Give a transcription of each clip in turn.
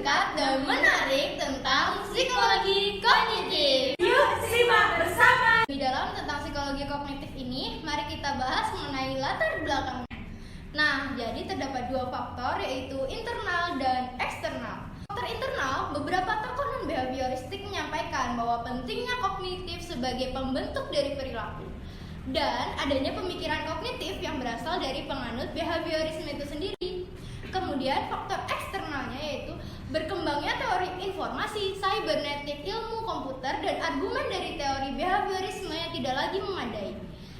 singkat dan menarik tentang psikologi kognitif. Yuk simak bersama. Di dalam tentang psikologi kognitif ini, mari kita bahas mengenai latar belakangnya. Nah, jadi terdapat dua faktor, yaitu internal dan eksternal. Faktor internal, beberapa tokoh non-behavioristik menyampaikan bahwa pentingnya kognitif sebagai pembentuk dari perilaku dan adanya pemikiran kognitif yang berasal dari penganut behaviorisme itu sendiri. Kemudian faktor eksternalnya yaitu berkembangnya teori informasi, cybernetik, ilmu komputer, dan argumen dari teori behaviorisme yang tidak lagi memadai.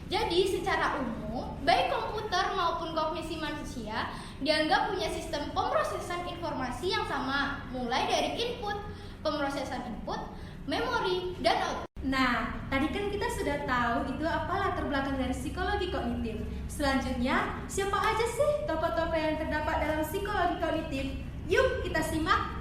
Jadi secara umum, baik komputer maupun kognisi manusia dianggap punya sistem pemrosesan informasi yang sama, mulai dari input, pemrosesan input, memori, dan output. Nah, tadi kan kita sudah tahu itu apa latar belakang dari psikologi kognitif. Selanjutnya, siapa aja sih tokoh-tokoh yang terdapat dalam psikologi kognitif? Yuk kita simak.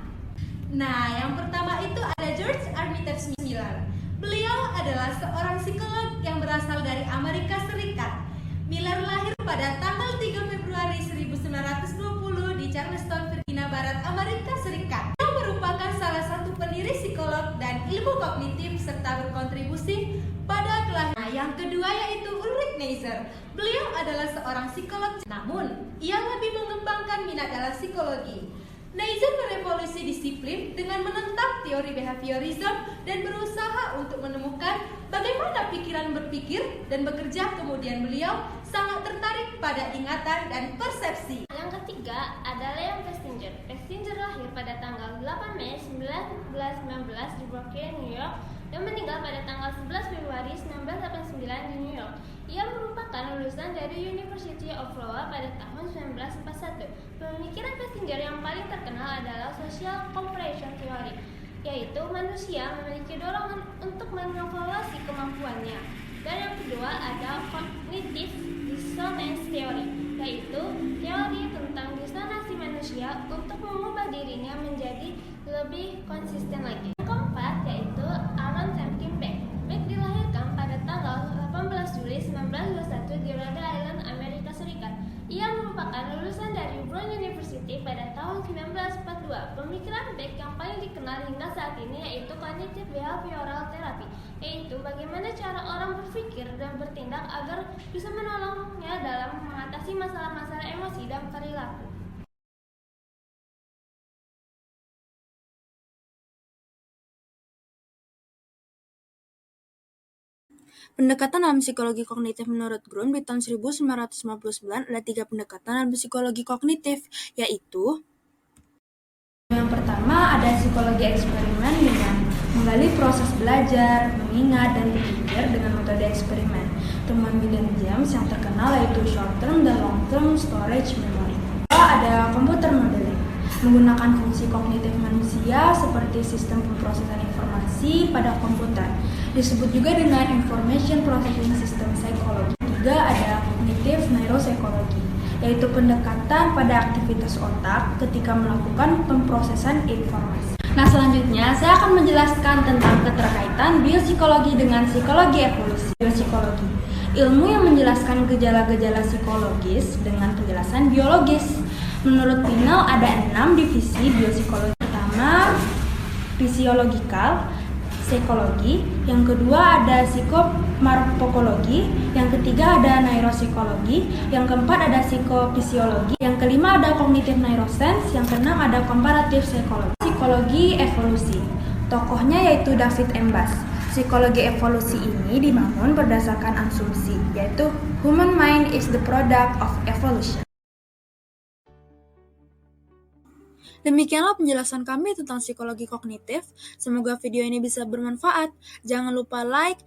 Nah, yang pertama itu ada George Armitage Miller. Beliau adalah seorang psikolog yang berasal dari Amerika Serikat. Miller lahir pada tanggal 3 Februari 1920 di Charleston, Virginia Barat, Amerika Serikat. Beliau merupakan salah satu pendiri psikolog dan ilmu kognitif serta berkontribusi pada kelahiran. Nah, yang kedua yaitu Ulrich Neisser. Beliau adalah seorang psikolog, namun ia lebih mengembangkan minat dalam psikologi. Neisser merevolusi disiplin dengan menentang teori behaviorism dan berusaha untuk menemukan bagaimana pikiran berpikir dan bekerja. Kemudian beliau sangat tertarik pada ingatan dan persepsi. Yang ketiga ada Leon Festinger. Festinger lahir pada tanggal 8 Mei 1919 di Brooklyn, New York, dan meninggal pada tanggal 11 Februari 1989 di New York. Ia merupakan lulusan dari University of Iowa pada tahun 1941. Pemikiran Festinger yang paling terkenal adalah social comparison theory, yaitu manusia memiliki dorongan untuk mengevaluasi kemampuannya. Dan yang kedua ada cognitive dissonance theory, yaitu teori tentang disonansi manusia untuk mengubah dirinya menjadi lebih konsisten lagi. Yang keempat yaitu Aaron Sampkin Beck. Beck dilahirkan pada tanggal 18 Juli 1921 di Rhode Island, Amerika Serikat. Ia merupakan lulusan dari Brown University pada tahun 1942. Pemikiran Beck yang paling dikenal hingga saat ini yaitu cognitive behavioral therapy, yaitu bagaimana cara orang berpikir dan bertindak agar bisa menolongnya dalam mengatasi masalah-masalah emosi dan perilaku. Pendekatan dalam psikologi kognitif menurut Grun di tahun 1959 ada 3 pendekatan dalam psikologi kognitif, yaitu yang pertama ada psikologi eksperimen dengan menggali proses belajar, mengingat, dan berpikir dengan metode eksperimen. Temuan William James yang terkenal yaitu short term dan long term storage memory. Kedua ada computer modeling, menggunakan fungsi kognitif manusia seperti sistem pemrosesan informasi pada komputer. Disebut juga dengan information processing system psychology. Ketiga ada cognitive neuropsychology, yaitu pendekatan pada aktivitas otak ketika melakukan pemrosesan informasi. Nah, selanjutnya saya akan menjelaskan tentang keterkaitan biopsikologi dengan psikologi evolusi. Biopsikologi, ilmu yang menjelaskan gejala-gejala psikologis dengan penjelasan biologis. Menurut Pinel ada 6 divisi biopsikologi. Pertama, fisiologikal, psikologi, yang kedua ada psikofarmakologi, yang ketiga ada neuropsikologi, yang keempat ada psikofisiologi, yang kelima ada cognitive neuroscience, yang keenam ada comparative psychology. Psikologi evolusi, tokohnya yaitu David M. Bass. Psikologi evolusi ini dibangun berdasarkan asumsi, yaitu human mind is the product of evolution. Demikianlah penjelasan kami tentang psikologi kognitif. Semoga video ini bisa bermanfaat. Jangan lupa like,